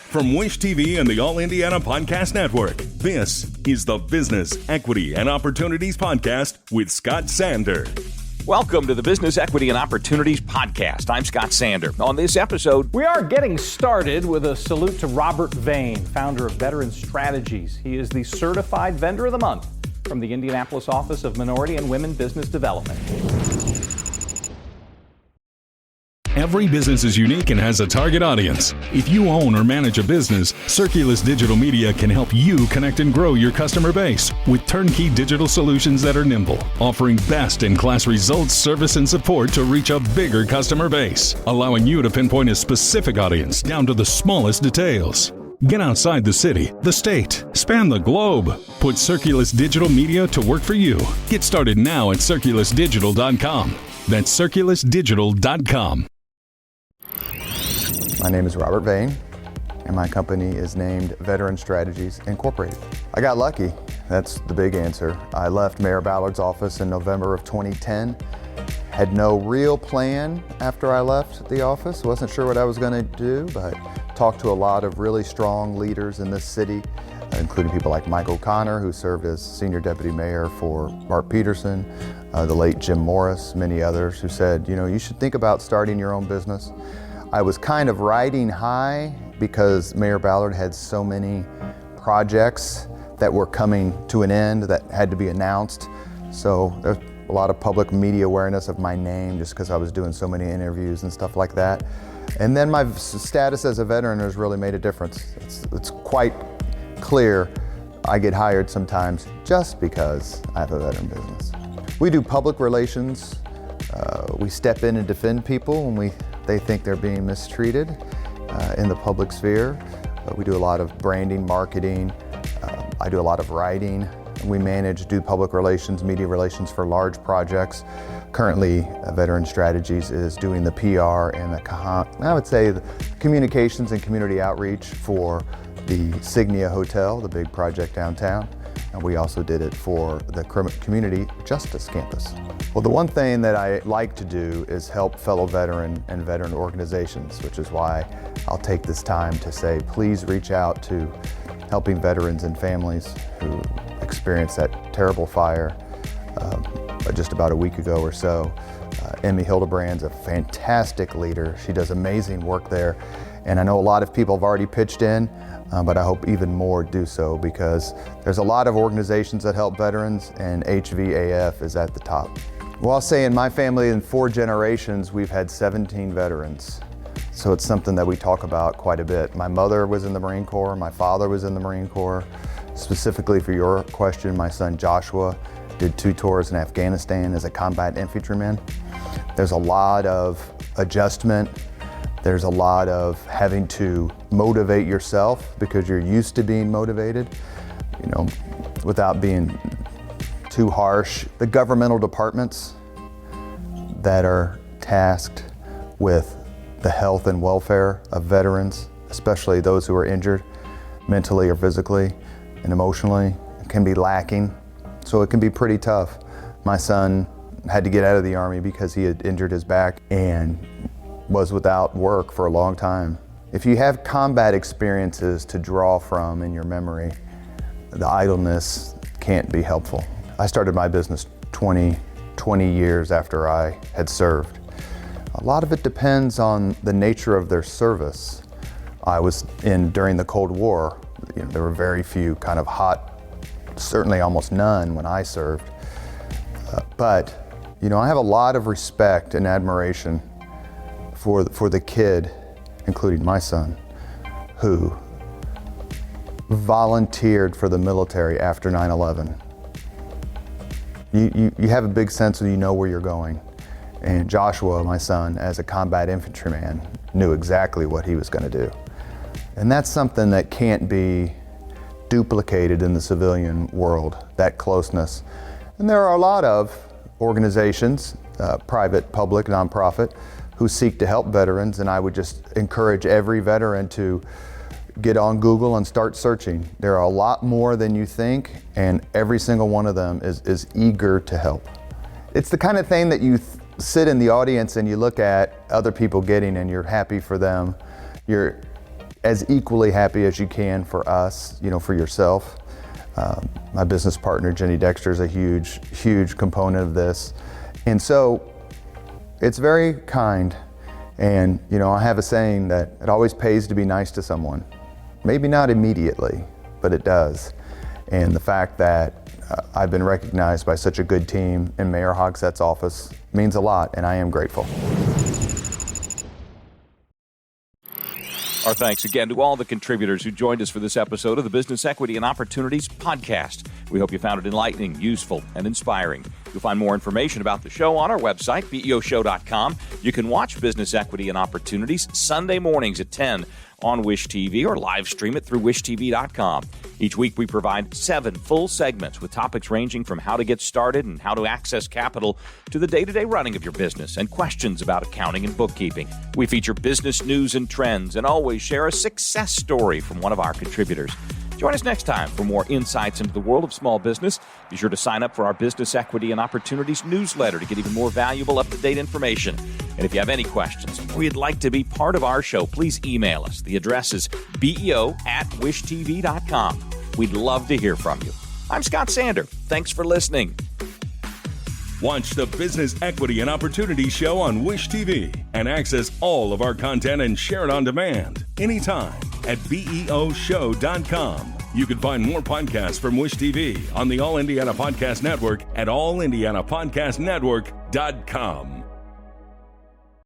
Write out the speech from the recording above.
From Wish TV and the All Indiana Podcast Network, this is the Business, Equity, and Opportunities Podcast with Scott Sander. Welcome to the Business, Equity, and Opportunities Podcast. I'm Scott Sander. On this episode, we are getting started with a salute to Robert Vane, founder of Veteran Strategies. He is the Certified Vendor of the Month from the Indianapolis Office of Minority and Women Business Development. Every business is unique and has a target audience. If you own or manage a business, Circulus Digital Media can help you connect and grow your customer base with turnkey digital solutions that are nimble, offering best-in-class results, service, and support to reach a bigger customer base, allowing you to pinpoint a specific audience down to the smallest details. Get outside the city, the state, span the globe. Put Circulus Digital Media to work for you. Get started now at circulusdigital.com. That's circulusdigital.com. My name is Robert Vane, and my company is named Veteran Strategies Incorporated. I got lucky. That's the big answer. I left Mayor Ballard's office in November of 2010. Had no real plan after I left the office. Wasn't sure what I was going to do, but talked to a lot of really strong leaders in this city, including people like Mike O'Connor, who served as Senior Deputy Mayor for Bart Peterson, the late Jim Morris, many others who said, you should think about starting your own business. I was kind of riding high because Mayor Ballard had so many projects that were coming to an end that had to be announced. So there's a lot of public media awareness of my name just because I was doing so many interviews and stuff like that. And then my status as a veteran has really made a difference. It's quite clear I get hired sometimes just because I have a veteran business. We do public relations. We step in and defend people when they think they're being mistreated in the public sphere. We do a lot of branding, marketing. I do a lot of writing. We do public relations, media relations for large projects. Currently, Veteran Strategies is doing the PR and the communications and community outreach for the Signia Hotel, the big project downtown. And we also did it for the Community Justice Campus. Well, the one thing that I like to do is help fellow veteran and veteran organizations, which is why I'll take this time to say, please reach out to helping veterans and families who experienced that terrible fire just about a week ago or so. Emmy Hildebrand's a fantastic leader. She does amazing work there. And I know a lot of people have already pitched in, but I hope even more do so because there's a lot of organizations that help veterans and HVAF is at the top. Well, I'll say in my family in 4 generations, we've had 17 veterans. So it's something that we talk about quite a bit. My mother was in the Marine Corps, my father was in the Marine Corps. Specifically for your question, my son Joshua did 2 tours in Afghanistan as a combat infantryman. There's a lot of adjustment. There's a lot of having to motivate yourself because you're used to being motivated, without being too harsh. The governmental departments that are tasked with the health and welfare of veterans, especially those who are injured mentally or physically and emotionally, can be lacking. So it can be pretty tough. My son had to get out of the Army because he had injured his back and was without work for a long time. If you have combat experiences to draw from in your memory, the idleness can't be helpful. I started my business 20 years after I had served. A lot of it depends on the nature of their service. I was in during the Cold War. There were very few kind of hot, certainly almost none when I served. But I have a lot of respect and admiration for the kid, including my son, who volunteered for the military after 9/11. You have a big sense of where you're going. And Joshua, my son, as a combat infantryman, knew exactly what he was going to do. And that's something that can't be duplicated in the civilian world, that closeness. And there are a lot of organizations, private, public, nonprofit, who seek to help veterans, and I would just encourage every veteran to get on Google and start searching. There are a lot more than you think, and every single one of them is eager to help. It's the kind of thing that you sit in the audience and you look at other people getting and you're happy for them. as equally happy as you can for us, for yourself. My business partner, Jenny Dexter, is a huge component of this. And so it's very kind. And, I have a saying that it always pays to be nice to someone. Maybe not immediately, but it does. And the fact that I've been recognized by such a good team in Mayor Hogsett's office means a lot, and I am grateful. Our thanks again to all the contributors who joined us for this episode of the Business Equity and Opportunities podcast. We hope you found it enlightening, useful, and inspiring. You'll find more information about the show on our website, BEOshow.com. You can watch Business Equity and Opportunities Sunday mornings at 10 on Wish TV or live stream it through wishtv.com. Each week we provide 7 full segments with topics ranging from how to get started and how to access capital to the day-to-day running of your business and questions about accounting and bookkeeping. We feature business news and trends and always share a success story from one of our contributors. Join us next time for more insights into the world of small business. Be sure to sign up for our Business Equity and Opportunities newsletter to get even more valuable, up-to-date information. And if you have any questions or you'd like to be part of our show, please email us. The address is beo@wishtv.com. We'd love to hear from you. I'm Scott Sander. Thanks for listening. Watch the Business Equity and Opportunities show on Wish TV and access all of our content and share it on demand anytime at BEOshow.com. You can find more podcasts from Wish TV on the All Indiana Podcast Network at allindianapodcastnetwork.com.